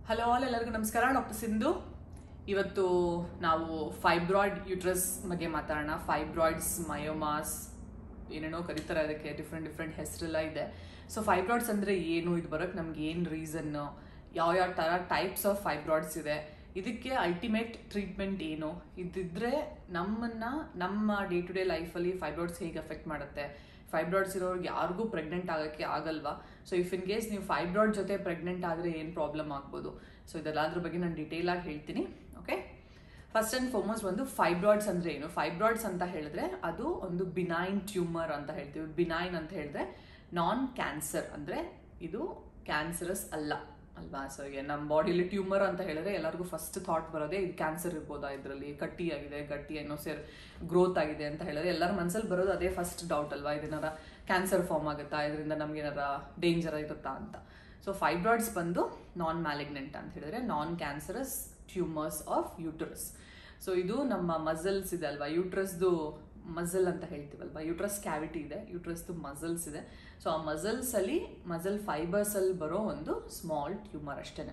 Hello all, ಎಲ್ಲರಿಗೂ ನಮಸ್ಕಾರ. Doctor Sindhu. ಇವತ್ತು ನಾವು ಫೈಬ್ರಾಯ್ಡ್ ಯೂಟ್ರಸ್ ಬಗ್ಗೆ ಮಾತಾಡೋಣ. ಫೈಬ್ರಾಯ್ಡ್ಸ್, ಮಯೋಮಾಸ್, ಏನೇನೋ ಕರೀತಾರೆ, ಅದಕ್ಕೆ ಡಿಫ್ರೆಂಟ್ ಹೆಸರೆಲ್ಲ ಇದೆ. ಸೊ ಫೈಬ್ರಾಯ್ಡ್ಸ್ ಅಂದರೆ ಏನು, ಇದು ಬರೋಕ್ಕೆ ನಮ್ಗೆ ಏನು ರೀಸನ್ನು, ಯಾವ ಥರ ಟೈಪ್ಸ್ ಆಫ್ ಫೈಬ್ರಾಯ್ಡ್ಸ್ ಇದೆ, ಇದಕ್ಕೆ ಅಲ್ಟಿಮೇಟ್ ಟ್ರೀಟ್ಮೆಂಟ್ ಏನು, ಇದಿದ್ರೆ ನಮ್ಮ ಡೇ ಟು ಡೇ ಲೈಫಲ್ಲಿ ಫೈಬ್ರಾಯ್ಡ್ಸ್ ಹೇಗೆ ಅಫೆಕ್ಟ್ ಮಾಡುತ್ತೆ, ಫೈಬ್ರಾಯ್ಡ್ಸ್ ಇರೋರಿಗೆ ಯಾರಿಗೂ ಪ್ರೆಗ್ನೆಂಟ್ ಆಗೋಕ್ಕೆ ಆಗಲ್ವಾ, ಸೊ ಇಫ್ ಇನ್ ಕೇಸ್ ನೀವು ಫೈಬ್ರಾಯ್ಡ್ ಜೊತೆ ಪ್ರೆಗ್ನೆಂಟ್ ಆದರೆ ಏನು ಪ್ರಾಬ್ಲಮ್ ಆಗ್ಬೋದು, ಸೊ ಇದೆಲ್ಲದ್ರ ಬಗ್ಗೆ ನಾನು ಡೀಟೇಲಾಗಿ ಹೇಳ್ತೀನಿ. ಓಕೆ, ಫಸ್ಟ್ ಆ್ಯಂಡ್ ಫಾರ್ಮೋಸ್ಟ್ ಒಂದು ಫೈಬ್ರಾಯ್ಡ್ಸ್ ಅಂದರೆ ಏನು. ಫೈಬ್ರಾಯ್ಡ್ಸ್ ಅಂತ ಹೇಳಿದ್ರೆ ಅದು ಒಂದು ಬಿನೈನ್ ಟ್ಯೂಮರ್ ಅಂತ ಹೇಳ್ತೀವಿ. ಬಿನೈನ್ ಅಂತ ಹೇಳಿದ್ರೆ ನಾನ್ ಕ್ಯಾನ್ಸರ್, ಅಂದರೆ ಇದು ಕ್ಯಾನ್ಸರಸ್ ಅಲ್ವಾ. ಸೊ ನಮ್ಮ ಬಾಡಿಲಿ ಟ್ಯೂಮರ್ ಅಂತ ಹೇಳಿದ್ರೆ ಎಲ್ಲರಿಗೂ ಫಸ್ಟ್ ಥಾಟ್ ಬರೋದೇ ಇದು ಕ್ಯಾನ್ಸರ್ ಇರ್ಬೋದಾ, ಇದರಲ್ಲಿ ಗಟ್ಟಿ ಏನೋ ಗ್ರೋತ್ ಆಗಿದೆ ಅಂತ ಹೇಳಿದ್ರೆ ಎಲ್ಲರ ಮನಸ್ಸಲ್ಲಿ ಬರೋದು ಅದೇ ಫಸ್ಟ್ ಡೌಟ್ ಅಲ್ವಾ, ಇದನ್ನಾರ ಕ್ಯಾನ್ಸರ್ ಫಾರ್ಮ್ ಆಗುತ್ತಾ, ಇದರಿಂದ ನಮ್ಗೆ ಏನಾರ ಡೇಂಜರ್ ಇರುತ್ತಾ ಅಂತ. ಸೊ ಫೈಬ್ರಾಯ್ಡ್ಸ್ ಬಂದು ನಾನ್ ಮ್ಯಾಲಿಗ್ನೆಂಟ್ ಅಂತ ಹೇಳಿದ್ರೆ ನಾನ್ cancerous tumours of uterus. So ಇದು ನಮ್ಮ ಮಸಲ್ಸ್ ಇದೆ ಅಲ್ವಾ, ಯೂಟ್ರಸ್ದು ಮಸಲ್ ಅಂತ ಹೇಳ್ತೀವಲ್ವಾ, ಯೂಟ್ರಸ್ ಕ್ಯಾವಿಟಿ ಇದೆ, ಯೂಟ್ರಸ್ದು ಮಸಲ್ಸ್ ಇದೆ. ಸೊ ಆ ಮಸಲ್ ಫೈಬರ್ಸಲ್ಲಿ ಬರೋ ಒಂದು ಸ್ಮಾಲ್ ಟ್ಯೂಮರ್ ಅಷ್ಟೇ.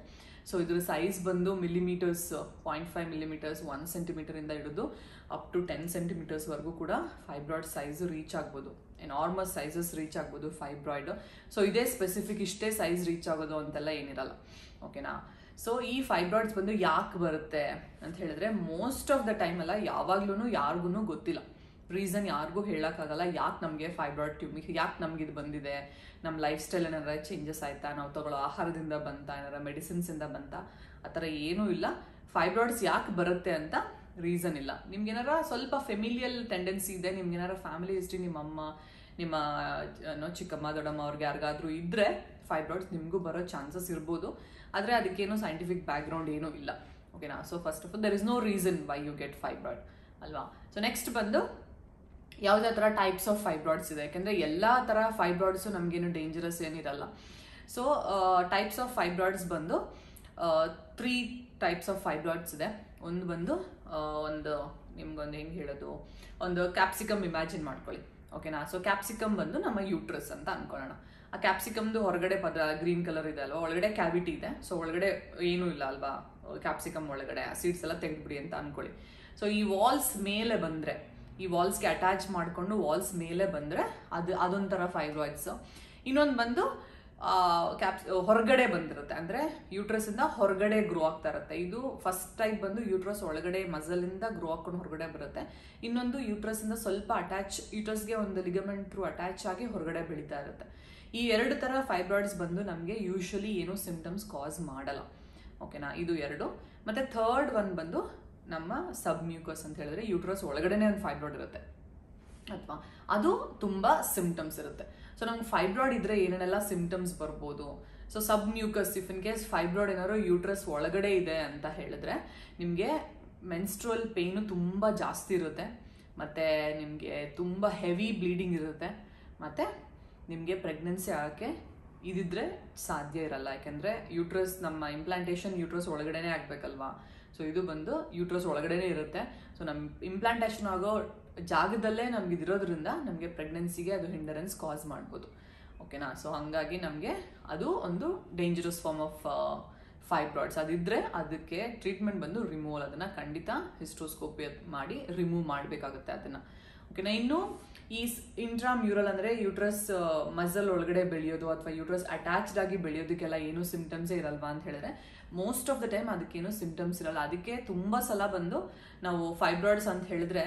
ಸೊ ಇದ್ರ ಸೈಜ್ ಬಂದು ಮಿಲಿಮೀಟರ್ಸ್, 0.5 ಮಿಲಿಮೀಟರ್ಸ್, 1 ಸೆಂಟಿಮೀಟರಿಂದ ಹಿಡಿದು ಅಪ್ ಟು 10 ಸೆಂಟಿಮೀಟರ್ಸ್ವರೆಗೂ ಕೂಡ ಫೈಬ್ರಾಯ್ಡ್ ಸೈಜ್ ರೀಚ್ ಆಗ್ಬೋದು. ಎನಾರ್ಮಸ್ ಸೈಜಸ್ ರೀಚ್ ಆಗ್ಬೋದು ಫೈಬ್ರಾಯ್ಡ್. ಸೊ ಇದೇ ಸ್ಪೆಸಿಫಿಕ್ ಇಷ್ಟೇ ಸೈಜ್ ರೀಚ್ ಆಗೋದು ಅಂತೆಲ್ಲ ಏನಿರಲ್ಲ, ಓಕೆನಾ. ಸೊ ಈ ಫೈಬ್ರಾಯ್ಡ್ಸ್ ಬಂದು ಯಾಕೆ ಬರುತ್ತೆ ಅಂತ ಹೇಳಿದ್ರೆ ಮೋಸ್ಟ್ ಆಫ್ ದ ಟೈಮ್ ಅಲ್ಲ, ಯಾವಾಗ್ಲೂ ಯಾರಿಗೂ ಗೊತ್ತಿಲ್ಲ, ರೀಸನ್ ಯಾರಿಗೂ ಹೇಳೋಕ್ಕಾಗಲ್ಲ. ಯಾಕೆ ನಮಗೆ ಫೈಬ್ರಾಯ್ಡ್ ಟ್ಯೂಮರ್, ಯಾಕೆ ನಮ್ಗೆ ಇದು ಬಂದಿದೆ, ನಮ್ಮ ಲೈಫ್ ಸ್ಟೈಲ್ ಏನಾರ ಚೇಂಜಸ್ ಆಯ್ತಾ, ನಾವು ತಗೊಳ್ಳೋ ಆಹಾರದಿಂದ ಬಂತಾ, ಏನಾರ ಮೆಡಿಸಿನ್ಸಿಂದ ಬಂತಾ, ಆ ಥರ ಏನೂ ಇಲ್ಲ. ಫೈಬ್ರಾಯ್ಡ್ಸ್ ಯಾಕೆ ಬರುತ್ತೆ ಅಂತ ರೀಸನ್ ಇಲ್ಲ. ನಿಮ್ಗೇನಾರ ಸ್ವಲ್ಪ ಫೆಮಿಲಿಯಲ್ ಟೆಂಡೆನ್ಸಿ ಇದೆ, ನಿಮ್ಗೇನಾರ ಫ್ಯಾಮಿಲಿ ಹಿಸ್ಟ್ರಿ, ನಿಮ್ಮ ಅಮ್ಮ, ನಿಮ್ಮ ಚಿಕ್ಕಮ್ಮ, ದೊಡ್ಡಮ್ಮ ಅವ್ರಿಗೆ ಯಾರಿಗಾದ್ರೂ ಇದ್ದರೆ ಫೈಬ್ರಾಯ್ಡ್ಸ್ ನಿಮಗೂ ಬರೋ ಚಾನ್ಸಸ್ ಇರ್ಬೋದು. ಆದರೆ ಅದಕ್ಕೇನು ಸೈಂಟಿಫಿಕ್ ಬ್ಯಾಕ್ಗ್ರೌಂಡ್ ಏನೂ ಇಲ್ಲ, ಓಕೆನಾ. So first of all there is no reason why you get fibroid ಅಲ್ವಾ. ಸೊ ನೆಕ್ಸ್ಟ್ ಬಂದು ಯಾವುದೇ ಥರ ಟೈಪ್ಸ್ ಆಫ್ ಫೈಬ್ರಾಯ್ಡ್ಸ್ ಇದೆ, ಯಾಕೆಂದರೆ ಎಲ್ಲ ಥರ ಫೈಬ್ರಾಯ್ಡ್ಸು ನಮಗೇನು ಡೇಂಜರಸ್ ಏನಿರಲ್ಲ. ಸೊ ಟೈಪ್ಸ್ ಆಫ್ ಫೈಬ್ರಾಯ್ಡ್ಸ್ ಬಂದು 3 ಟೈಪ್ಸ್ ಆಫ್ ಫೈಬ್ರಾಯ್ಡ್ಸ್ ಇದೆ. ಒಂದು ಬಂದು ನಿಮ್ಗೊಂದು ಹೆಂಗೆ ಹೇಳೋದು, ಒಂದು ಕ್ಯಾಪ್ಸಿಕಮ್ ಇಮ್ಯಾಜಿನ್ ಮಾಡ್ಕೊಳ್ಳಿ, ಓಕೆನಾ. ಸೊ ಕ್ಯಾಪ್ಸಿಕಮ್ ಬಂದು ನಮ್ಮ ಯೂಟ್ರಸ್ ಅಂತ ಅನ್ಕೊಳ್ಳೋಣ. ಆ ಕ್ಯಾಪ್ಸಿಕಮ್ದು ಹೊರಗಡೆ ಗ್ರೀನ್ ಕಲರ್ ಇದೆ ಅಲ್ವಾ, ಒಳಗಡೆ ಕ್ಯಾವಿಟಿ ಇದೆ. ಸೊ ಒಳಗಡೆ ಏನೂ ಇಲ್ಲ ಅಲ್ವಾ, ಕ್ಯಾಪ್ಸಿಕಮ್ ಒಳಗಡೆ ಆ ಸೀಡ್ಸ್ ಎಲ್ಲ ತೆಗೆದ್ಬಿಡಿ ಅಂತ ಅನ್ಕೊಳ್ಳಿ. ಸೊ ಈ ವಾಲ್ಸ್ ಮೇಲೆ ಬಂದರೆ, ಈ ವಾಲ್ಸ್ಗೆ ಅಟ್ಯಾಚ್ ಮಾಡಿಕೊಂಡು ವಾಲ್ಸ್ ಮೇಲೆ ಬಂದರೆ ಅದೊಂಥರ ಫೈಬ್ರಾಯ್ಡ್ಸ್. ಇನ್ನೊಂದು ಬಂದು ಹೊರಗಡೆ ಬಂದಿರುತ್ತೆ, ಅಂದರೆ ಯೂಟ್ರಸ್ಸಿಂದ ಹೊರಗಡೆ ಗ್ರೋ ಆಗ್ತಾ ಇರುತ್ತೆ. ಇದು ಫಸ್ಟ್ ಟೈಪ್ ಬಂದು ಯೂಟ್ರಸ್ ಒಳಗಡೆ ಮಸಲಿಂದ ಗ್ರೋ ಹಾಕೊಂಡು ಹೊರಗಡೆ ಬರುತ್ತೆ. ಇನ್ನೊಂದು ಯೂಟ್ರಸ್ಸಿಂದ ಸ್ವಲ್ಪ ಯೂಟ್ರಸ್ಗೆ ಒಂದು ಲಿಗಮೆಂಟ್ ಥ್ರೂ ಅಟ್ಯಾಚ್ ಆಗಿ ಹೊರಗಡೆ ಬೆಳೀತಾ ಇರುತ್ತೆ. ಈ 2 ಥರ ಫೈಬ್ರಾಯ್ಡ್ಸ್ ಬಂದು ನಮಗೆ ಯೂಶಲಿ ಏನೂ ಸಿಂಪ್ಟಮ್ಸ್ ಕಾಸ್ ಮಾಡಲ್ಲ, ಓಕೆನಾ. ಇದು 2. ಮತ್ತು ಥರ್ಡ್ ಒನ್ ಬಂದು ನಮ್ಮ ಸಬ್ಮ್ಯೂಕಸ್ ಅಂತ ಹೇಳಿದ್ರೆ ಯೂಟ್ರಸ್ ಒಳಗಡೆನೆ ಒಂದು ಫೈಬ್ರಾಯ್ಡ್ ಇರುತ್ತೆ ಅಥವಾ ಅದು ತುಂಬ ಸಿಂಪ್ಟಮ್ಸ್ ಇರುತ್ತೆ. ಸೊ ನಮ್ಗೆ ಫೈಬ್ರಾಯ್ಡ್ ಇದ್ರೆ ಏನೇನೆಲ್ಲ ಸಿಂಪ್ಟಮ್ಸ್ ಬರ್ಬೋದು. So submucous, if in case fibroid ಏನಾದ್ರು ಯೂಟ್ರಸ್ ಒಳಗಡೆ ಇದೆ ಅಂತ ಹೇಳಿದ್ರೆ ನಿಮಗೆ ಮೆನ್ಸ್ಟ್ರುವಲ್ ಪೇಯ್ನು ತುಂಬ ಜಾಸ್ತಿ ಇರುತ್ತೆ, ಮತ್ತು ನಿಮಗೆ ತುಂಬ ಹೆವಿ ಬ್ಲೀಡಿಂಗ್ ಇರುತ್ತೆ, ಮತ್ತು ನಿಮಗೆ ಪ್ರೆಗ್ನೆನ್ಸಿ ಆಗೋಕ್ಕೆ ಇದಿದ್ರೆ ಸಾಧ್ಯ ಇರಲ್ಲ. ಯಾಕೆಂದರೆ ಯೂಟ್ರಸ್, ನಮ್ಮ ಇಂಪ್ಲಾಂಟೇಷನ್ ಯೂಟ್ರಸ್ ಒಳಗಡೆನೇ ಆಗಬೇಕಲ್ವಾ. ಸೊ ಇದು ಬಂದು ಯೂಟ್ರಸ್ ಒಳಗಡೆನೇ ಇರುತ್ತೆ. ಸೊ ನಮ್ಮ ಇಂಪ್ಲಾಂಟೇಷನ್ ಆಗೋ ಜಾಗದಲ್ಲೇ ನಮ್ಗೆ ಇದಿರೋದ್ರಿಂದ ನಮಗೆ ಪ್ರೆಗ್ನೆನ್ಸಿಗೆ ಅದು ಹಿಂಡರೆನ್ಸ್ ಕಾಸ್ ಮಾಡ್ಬೋದು, ಓಕೆನಾ. ಸೊ ಹಾಗಾಗಿ ನಮಗೆ ಅದು ಒಂದು ಡೇಂಜರಸ್ ಫಾರ್ಮ್ ಆಫ್ ಫೈಬ್ರಾಯ್ಡ್ಸ್. ಅದಿದ್ದರೆ ಅದಕ್ಕೆ ಟ್ರೀಟ್ಮೆಂಟ್ ಬಂದು ರಿಮೂವಲ್, ಅದನ್ನು ಖಂಡಿತ ಹಿಸ್ಟ್ರೋಸ್ಕೋಪಿ ಮಾಡಿ ರಿಮೂವ್ ಮಾಡಬೇಕಾಗುತ್ತೆ ಅದನ್ನು, ಓಕೆನಾ. ಇನ್ನು ಈ ಇಂಟ್ರಾಮ್ಯೂರಲ್ ಅಂದರೆ ಯೂಟ್ರಸ್ ಮಸಲ್ ಒಳಗಡೆ ಬೆಳೆಯೋದು ಅಥವಾ ಯೂಟ್ರಸ್ ಅಟ್ಯಾಚ್ಡ್ ಆಗಿ ಬೆಳೆಯೋದಕ್ಕೆಲ್ಲ ಏನೂ ಸಿಂಪ್ಟಮ್ಸೇ ಇರಲ್ವಾ ಅಂತ ಹೇಳಿದ್ರೆ ಮೋಸ್ಟ್ ಆಫ್ ದ ಟೈಮ್ ಅದಕ್ಕೇನು ಸಿಂಪ್ಟಮ್ಸ್ ಇರಲ್ಲ. ಅದಕ್ಕೆ ತುಂಬ ಸಲ ಬಂದು ನಾವು ಫೈಬ್ರಾಯ್ಡ್ಸ್ ಅಂತ ಹೇಳಿದ್ರೆ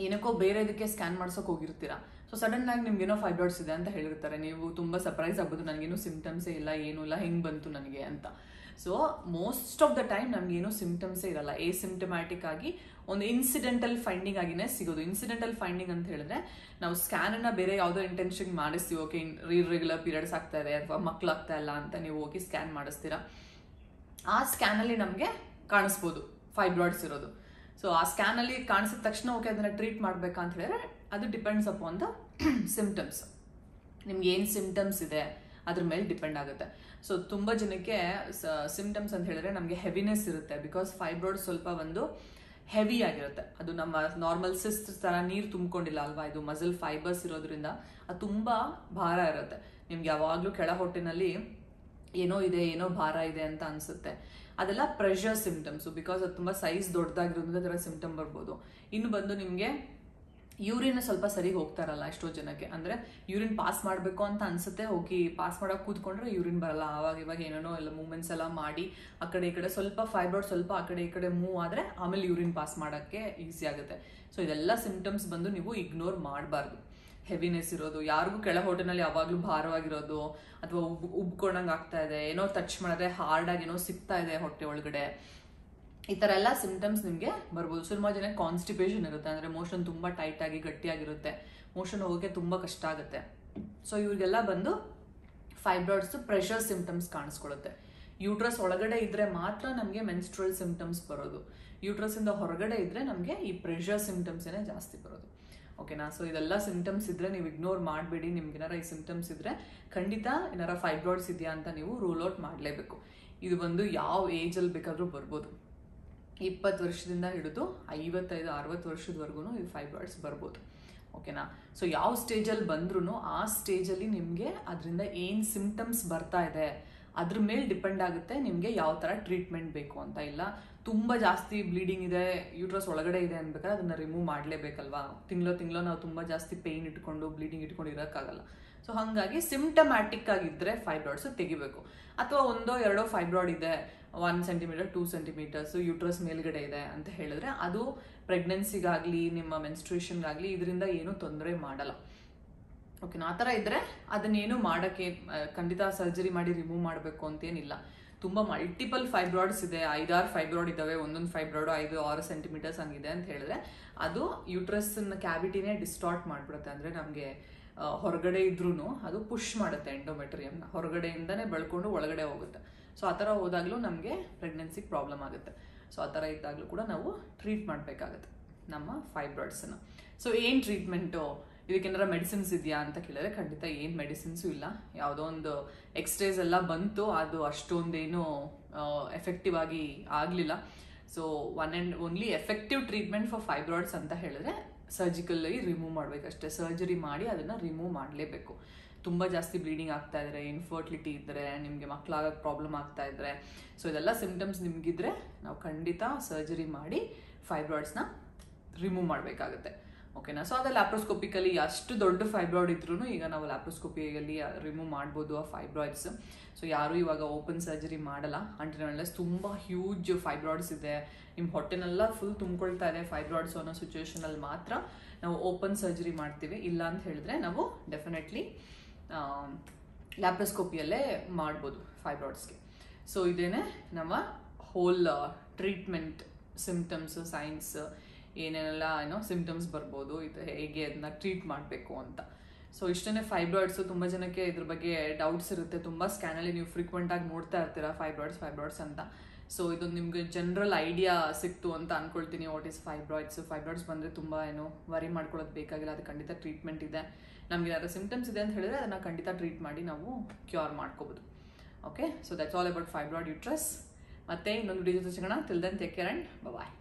ಏನಕ್ಕೋ ಬೇರೆದಕ್ಕೆ ಸ್ಕ್ಯಾನ್ ಮಾಡ್ಸೋಕೆ ಹೋಗಿರ್ತೀರಾ. ಸೊ ಸಡನ್ ಆಗಿ ನಿಮ್ಗೇನೋ ಫೈಬ್ರಾಯ್ಡ್ಸ್ ಇದೆ ಅಂತ ಹೇಳಿರ್ತಾರೆ, ನೀವು ತುಂಬ ಸರ್ಪ್ರೈಸ್ ಆಗ್ಬೋದು, ನನಗೇನು ಸಿಂಪ್ಟಮ್ಸೇ ಇಲ್ಲ, ಏನೂ ಇಲ್ಲ, ಹೆಂಗೆ ಬಂತು ನನಗೆ ಅಂತ. So most of the time ನಮಗೇನು ಸಿಂಪ್ಟಮ್ಸೇ ಇರಲ್ಲ, ಸಿಂಪ್ಟಮ್ಯಾಟಿಕ್ ಆಗಿ ಒಂದು ಇನ್ಸಿಡೆಂಟಲ್ ಫೈಂಡಿಂಗ್ ಆಗಿನೇ ಸಿಗೋದು. ಇನ್ಸಿಡೆಂಟಲ್ ಫೈಂಡಿಂಗ್ ಅಂತ ಹೇಳಿದ್ರೆ ನಾವು ಸ್ಕ್ಯಾನನ್ನು ಬೇರೆ ಯಾವುದೋ ಇಂಟೆನ್ಷನ್ ಮಾಡಿಸ್ತೀವಿ, ಓಕೆ ಇರ್ರೆಗ್ಯುಲರ್ ಪೀರಿಯಡ್ಸ್ ಆಗ್ತಾ ಇದೆ ಅಥವಾ ಮಕ್ಕಳಾಗ್ತಾ ಇಲ್ಲ ಅಂತ ನೀವು ಹೋಗಿ ಸ್ಕ್ಯಾನ್ ಮಾಡಿಸ್ತೀರಾ. ಆ ಸ್ಕ್ಯಾನಲ್ಲಿ ನಮಗೆ ಕಾಣಿಸ್ಬೋದು ಫೈಬ್ರಾಯ್ಡ್ಸ್ ಇರೋದು. ಸೊ ಆ ಸ್ಕ್ಯಾನಲ್ಲಿ ಕಾಣಿಸಿದ ತಕ್ಷಣ ಓಕೆ ಅದನ್ನು ಟ್ರೀಟ್ ಮಾಡಬೇಕಾ ಅಂತ ಹೇಳಿದ್ರೆ ಅದು ಡಿಪೆಂಡ್ಸ್ ಅಪಾನ್ ದ ಸಿಂಪ್ಟಮ್ಸ್. ನಿಮ್ಗೆ ಏನು ಸಿಂಪ್ಟಮ್ಸ್ ಇದೆ ಅದ್ರ ಮೇಲೆ ಡಿಪೆಂಡ್ ಆಗುತ್ತೆ. ಸೊ ತುಂಬ ಜನಕ್ಕೆ ಸಿಂಪ್ಟಮ್ಸ್ ಅಂತ ಹೇಳಿದ್ರೆ ನಮಗೆ ಹೆವಿನೆಸ್ ಇರುತ್ತೆ, ಬಿಕಾಸ್ ಫೈಬ್ರಾಯ್ಡ್ ಸ್ವಲ್ಪ ಒಂದು ಹೆವಿ ಆಗಿರುತ್ತೆ. ಅದು ನಮ್ಮ ನಾರ್ಮಲ್ ಸಿಸ್ಟ್ ಥರ ನೀರು ತುಂಬಿಕೊಂಡಿಲ್ಲ ಅಲ್ವಾ, ಇದು ಮಸಲ್ ಫೈಬರ್ಸ್ ಇರೋದ್ರಿಂದ ಅದು ತುಂಬ ಭಾರ ಇರುತ್ತೆ. ನಿಮ್ಗೆ ಯಾವಾಗಲೂ ಕೆಳ ಹೊಟ್ಟೆನಲ್ಲಿ ಏನೋ ಇದೆ, ಏನೋ ಭಾರ ಇದೆ ಅಂತ ಅನ್ಸುತ್ತೆ. ಅದೆಲ್ಲ ಪ್ರೆಷರ್ ಸಿಂಪ್ಟಮ್ಸು. ಬಿಕಾಸ್ ಅದು ತುಂಬ ಸೈಜ್ ದೊಡ್ಡದಾಗಿರೋದ್ರಿಂದ ಅದರ ಸಿಂಪ್ಟಮ್ ಬರ್ಬೋದು. ಇನ್ನು ಬಂದು ನಿಮಗೆ ಯೂರಿನ್ ಸ್ವಲ್ಪ ಸರಿ ಹೋಗ್ತಾ ಇರಲ್ಲ ಎಷ್ಟೋ ಜನಕ್ಕೆ. ಅಂದರೆ ಯೂರಿನ್ ಪಾಸ್ ಮಾಡಬೇಕು ಅಂತ ಅನ್ಸುತ್ತೆ, ಹೋಗಿ ಪಾಸ್ ಮಾಡೋಕೆ ಕೂತ್ಕೊಂಡ್ರೆ ಯೂರಿನ್ ಬರಲ್ಲ. ಆವಾಗ ಇವಾಗ ಏನೇನೋ ಎಲ್ಲ ಮೂವ್ಮೆಂಟ್ಸ್ ಎಲ್ಲ ಮಾಡಿ ಆ ಕಡೆ ಈ ಕಡೆ ಸ್ವಲ್ಪ ಫೈಬ್ರಾಯ್ಡ್ ಸ್ವಲ್ಪ ಆ ಕಡೆ ಈ ಕಡೆ ಮೂವ್ ಆದರೆ ಆಮೇಲೆ ಯೂರಿನ್ ಪಾಸ್ ಮಾಡೋಕ್ಕೆ ಈಸಿ ಆಗುತ್ತೆ. ಸೊ ಇದೆಲ್ಲ ಸಿಂಪ್ಟಮ್ಸ್ ಬಂದು ನೀವು ಇಗ್ನೋರ್ ಮಾಡಬಾರ್ದು. ಹೆವಿನೆಸ್ ಇರೋದು, ಯಾರಿಗೂ ಕೆಳ ಹೊಟ್ಟೆನಲ್ಲಿ ಯಾವಾಗಲೂ ಭಾರವಾಗಿರೋದು, ಅಥವಾ ಉಬ್ಕೊಂಡಂಗೆ ಆಗ್ತಾ ಇದೆ, ಏನೋ ಟಚ್ ಮಾಡಿದ್ರೆ ಹಾರ್ಡಾಗಿ ಏನೋ ಸಿಗ್ತಾ ಇದೆ ಹೊಟ್ಟೆ ಒಳಗಡೆ, ಈ ಥರ ಎಲ್ಲ ಸಿಂಪ್ಟಮ್ಸ್ ನಿಮಗೆ ಬರ್ಬೋದು. ಸುಮಾರು ಜನಕ್ಕೆ ಕಾನ್ಸ್ಟಿಪೇಷನ್ ಇರುತ್ತೆ, ಅಂದರೆ ಮೋಷನ್ ತುಂಬ ಟೈಟಾಗಿ ಗಟ್ಟಿಯಾಗಿರುತ್ತೆ, ಮೋಷನ್ ಹೋಗೋಕ್ಕೆ ತುಂಬ ಕಷ್ಟ ಆಗುತ್ತೆ. ಸೊ ಇವ್ರಿಗೆಲ್ಲ ಬಂದು ಫೈಬ್ರಾಯ್ಡ್ಸ್ ಪ್ರೆಷರ್ ಸಿಂಪ್ಟಮ್ಸ್ ಕಾಣಿಸ್ಕೊಳ್ಳುತ್ತೆ. ಯೂಟ್ರಸ್ ಒಳಗಡೆ ಇದ್ರೆ ಮಾತ್ರ ನಮಗೆ ಮೆನ್ಸ್ಟ್ರಲ್ ಸಿಂಪ್ಟಮ್ಸ್ ಬರೋದು. ಯೂಟ್ರಸ್ಸಿಂದ ಹೊರಗಡೆ ಇದ್ರೆ ನಮಗೆ ಈ ಪ್ರೆಷರ್ ಸಿಂಪ್ಟಮ್ಸ್ ಏನೇ ಜಾಸ್ತಿ ಬರೋದು. ಓಕೆನಾ? ಸೊ ಇದೆಲ್ಲ ಸಿಂಪ್ಟಮ್ಸ್ ಇದ್ರೆ ನೀವು ಇಗ್ನೋರ್ ಮಾಡಬೇಡಿ. ನಿಮ್ಗೆ ಏನಾರ ಈ ಸಿಂಪ್ಟಮ್ಸ್ ಇದ್ರೆ ಖಂಡಿತ ಏನಾರ ಫೈಬ್ರಾಯ್ಡ್ಸ್ ಇದೆಯಾ ಅಂತ ನೀವು ರೂಲ್ ಔಟ್ ಮಾಡಲೇಬೇಕು. ಇದು ಬಂದು ಯಾವ ಏಜಲ್ಲಿ ಬೇಕಾದರೂ ಬರ್ಬೋದು. 20 ವರ್ಷದಿಂದ ಹಿಡಿದು 55-60 ವರ್ಷದವರೆಗೂ ಈ ಫೈಬ್ರಾಯ್ಡ್ಸ್ ಬರ್ಬೋದು. ಓಕೆನಾ? ಸೊ ಯಾವ ಸ್ಟೇಜಲ್ಲಿ ಬಂದ್ರೂ ಆ ಸ್ಟೇಜಲ್ಲಿ ನಿಮಗೆ ಅದರಿಂದ ಏನು ಸಿಂಪ್ಟಮ್ಸ್ ಬರ್ತಾ ಇದೆ ಅದ್ರ ಮೇಲೆ ಡಿಪೆಂಡ್ ಆಗುತ್ತೆ ನಿಮಗೆ ಯಾವ ಥರ ಟ್ರೀಟ್ಮೆಂಟ್ ಬೇಕು ಅಂತ. ಇಲ್ಲ ತುಂಬ ಜಾಸ್ತಿ ಬ್ಲೀಡಿಂಗ್ ಇದೆ, ಯೂಟ್ರಸ್ ಒಳಗಡೆ ಇದೆ ಅನ್ಬೇಕಾದ್ರೆ ಅದನ್ನು ರಿಮೂವ್ ಮಾಡಲೇಬೇಕಲ್ವಾ. ತಿಂಗಳು ನಾವು ತುಂಬ ಜಾಸ್ತಿ ಪೇಯ್ನ್ ಇಟ್ಕೊಂಡು ಬ್ಲೀಡಿಂಗ್ ಇಟ್ಕೊಂಡು ಇರೋಕ್ಕಾಗಲ್ಲ. ಸೊ ಹಾಗಾಗಿ ಸಿಂಪ್ಟಮ್ಯಾಟಿಕ್ ಆಗಿದ್ದರೆ ಫೈಬ್ರಾಯ್ಡ್ಸು ತೆಗಿಬೇಕು. ಅಥವಾ 1-2 ಫೈಬ್ರಾಯ್ಡ್ ಇದೆ, 1 ಸೆಂಟಿಮೀಟರ್ 2 ಸೆಂಟಿಮೀಟರ್ಸ್ ಯೂಟ್ರಸ್ ಮೇಲ್ಗಡೆ ಇದೆ ಅಂತ ಹೇಳಿದ್ರೆ ಅದು ಪ್ರೆಗ್ನೆನ್ಸಿಗಾಗಲಿ ನಿಮ್ಮ ಮೆನ್ಸ್ಟ್ರೇಷನ್ಗಾಗಲಿ ಇದರಿಂದ ಏನೂ ತೊಂದರೆ ಮಾಡಲ್ಲ. ಓಕೆನಾ? ಆ ಥರ ಇದ್ದರೆ ಅದನ್ನೇನು ಮಾಡೋಕ್ಕೆ ಖಂಡಿತ ಸರ್ಜರಿ ಮಾಡಿ ರಿಮೂವ್ ಮಾಡಬೇಕು ಅಂತೇನಿಲ್ಲ. ತುಂಬ ಮಲ್ಟಿಪಲ್ ಫೈಬ್ರಾಯ್ಡ್ಸ್ ಇದೆ, 5-6 ಫೈಬ್ರಾಯ್ಡ್ ಇದ್ದಾವೆ, ಒಂದೊಂದು ಫೈಬ್ರಾಯ್ಡು 5-6 ಸೆಂಟಿಮೀಟರ್ಸ್ ಹಂಗಿದೆ ಅಂತ ಹೇಳಿದ್ರೆ ಅದು ಯೂಟ್ರಸ್ನ ಕ್ಯಾವಿಟಿನೇ ಡಿಸ್ಟಾರ್ಟ್ ಮಾಡಿಬಿಡುತ್ತೆ. ಅಂದರೆ ನಮಗೆ ಹೊರಗಡೆ ಇದ್ರೂ ಅದು ಪುಷ್ ಮಾಡುತ್ತೆ ಎಂಡೋಮೆಟ್ರಿಯಮ್ನ, ಹೊರಗಡೆಯಿಂದನೇ ಬೆಳ್ಕೊಂಡು ಒಳಗಡೆ ಹೋಗುತ್ತೆ. ಸೊ ಆ ಥರ ಹೋದಾಗಲೂ ನಮಗೆ ಪ್ರೆಗ್ನೆನ್ಸಿಗೆ ಪ್ರಾಬ್ಲಮ್ ಆಗುತ್ತೆ. ಸೊ ಆ ಥರ ಇದ್ದಾಗಲೂ ಕೂಡ ನಾವು ಟ್ರೀಟ್ ಮಾಡಬೇಕಾಗತ್ತೆ ನಮ್ಮ ಫೈಬ್ರಾಯ್ಡ್ಸನ್ನು. ಸೊ ಏನು ಟ್ರೀಟ್ಮೆಂಟು, ಇದಕ್ಕೇನಾರ ಮೆಡಿಸಿನ್ಸ್ ಇದೆಯಾ ಅಂತ ಕೇಳಿದ್ರೆ ಖಂಡಿತ ಏನು ಮೆಡಿಸಿನ್ಸು ಇಲ್ಲ. ಯಾವುದೋ ಒಂದು ಎಕ್ಸ್ರೇಸ್ ಎಲ್ಲ ಬಂತು, ಅದು ಅಷ್ಟೊಂದೇನು ಎಫೆಕ್ಟಿವ್ ಆಗಿ ಆಗಲಿಲ್ಲ. So one and only effective treatment for fibroids ಅಂತ ಹೇಳಿದ್ರೆ ಸರ್ಜಿಕಲ್ಲಾಗಿ ರಿಮೂವ್ ಮಾಡಬೇಕಷ್ಟೇ. ಸರ್ಜರಿ ಮಾಡಿ ಅದನ್ನು ರಿಮೂವ್ ಮಾಡಲೇಬೇಕು. ತುಂಬ ಜಾಸ್ತಿ ಬ್ಲೀಡಿಂಗ್ ಆಗ್ತಾ ಇದ್ದರೆ, ಇನ್ಫರ್ಟಿಲಿಟಿ ಇದ್ದರೆ, ನಿಮಗೆ ಮಕ್ಕಳಾಗೋಕ್ಕೆ ಪ್ರಾಬ್ಲಮ್ ಆಗ್ತಾ ಇದ್ದರೆ, ಸೊ ಇದೆಲ್ಲ ಸಿಂಪ್ಟಮ್ಸ್ ನಿಮಗಿದ್ರೆ ನಾವು ಖಂಡಿತ ಸರ್ಜರಿ ಮಾಡಿ ಫೈಬ್ರಾಯ್ಡ್ಸ್ನ ರಿಮೂವ್ ಮಾಡಬೇಕಾಗುತ್ತೆ. ಓಕೆನಾ? ಸೊ ಅದು ಲ್ಯಾಪ್ರೋಸ್ಕೋಪಿಕಲಿ ಅಷ್ಟು ದೊಡ್ಡ ಫೈಬ್ರಾಯ್ಡ್ ಇದ್ರೂ ಈಗ ನಾವು ಲ್ಯಾಪ್ರೋಸ್ಕೋಪಿಯಲ್ಲಿ ರಿಮೂವ್ ಮಾಡ್ಬೋದು ಆ ಫೈಬ್ರಾಯ್ಡ್ಸ್. ಸೊ ಯಾರೂ ಇವಾಗ ಓಪನ್ ಸರ್ಜರಿ ಮಾಡಲ್ಲ. ಅಂಟಿನಲ್ಲಸ್ ತುಂಬ ಹ್ಯೂಜ್ ಫೈಬ್ರಾಯ್ಡ್ಸ್ ಇದೆ, ನಿಮ್ಮ ಹೊಟ್ಟೆನೆಲ್ಲ ಫುಲ್ ತುಂಬ್ಕೊಳ್ತಾ ಇದೆ ಫೈಬ್ರಾಯ್ಡ್ಸ್ ಅನ್ನೋ ಸಿಚುವೇಶನಲ್ಲಿ ಮಾತ್ರ ನಾವು ಓಪನ್ ಸರ್ಜರಿ ಮಾಡ್ತೀವಿ. ಇಲ್ಲ ಅಂತ ಹೇಳಿದ್ರೆ ನಾವು ಡೆಫಿನೆಟ್ಲಿ ಲ್ಯಾಪ್ರೋಸ್ಕೋಪಿಯಲ್ಲೇ ಮಾಡ್ಬೋದು ಫೈಬ್ರಾಯ್ಡ್ಸ್ಗೆ. ಸೊ ಇದೇನೆ ನಮ್ಮ ಹೋಲ್ ಟ್ರೀಟ್ಮೆಂಟ್, ಸಿಂಪ್ಟಮ್ಸ್, ಸೈನ್ಸ್, ಏನೇನೆಲ್ಲ ಸಿಂಪ್ಟಮ್ಸ್ ಬರ್ಬೋದು, ಇದು ಹೇಗೆ ಅದನ್ನ ಟ್ರೀಟ್ ಮಾಡಬೇಕು ಅಂತ. ಸೊ ಇಷ್ಟೇ ಫೈಬ್ರಾಯ್ಡ್ಸು. ತುಂಬ ಜನಕ್ಕೆ ಇದ್ರ ಬಗ್ಗೆ ಡೌಟ್ಸ್ ಇರುತ್ತೆ. ತುಂಬ ಸ್ಕ್ಯಾನಲ್ಲಿ ನೀವು ಫ್ರೀಕ್ವೆಂಟಾಗಿ ನೋಡ್ತಾ ಇರ್ತೀರಾ ಫೈಬ್ರಾಯ್ಡ್ಸ್ ಅಂತ. ಸೊ ಇದೊಂದು ನಿಮಗೆ ಜನರಲ್ ಐಡಿಯಾ ಸಿಕ್ತು ಅಂತ ಅಂದ್ಕೊಳ್ತೀನಿ. ವಾಟ್ ಈಸ್ ಫೈಬ್ರಾಯ್ಡ್ಸ್ ಬಂದರೆ ತುಂಬ ವರಿ ಮಾಡ್ಕೊಳ್ಳೋದು ಬೇಕಾಗಿಲ್ಲ. ಅದು ಖಂಡಿತ ಟ್ರೀಟ್ಮೆಂಟ್ ಇದೆ. ನಮ್ಗೆ ಏನಾದ್ರು ಸಿಂಪ್ಟಮ್ಸ್ ಇದೆ ಅಂತ ಹೇಳಿದ್ರೆ ಅದನ್ನು ಖಂಡಿತ ಟ್ರೀಟ್ ಮಾಡಿ ನಾವು ಕ್ಯೂರ್ ಮಾಡ್ಕೋಬೋದು. Okay, so that's all about fibroid uterus. ಮತ್ತೆ ಇನ್ನೊಂದು ವಿಡಿಯೋ ಜೊತೆ ಸಿಗೋಣ. Till then take care and bye.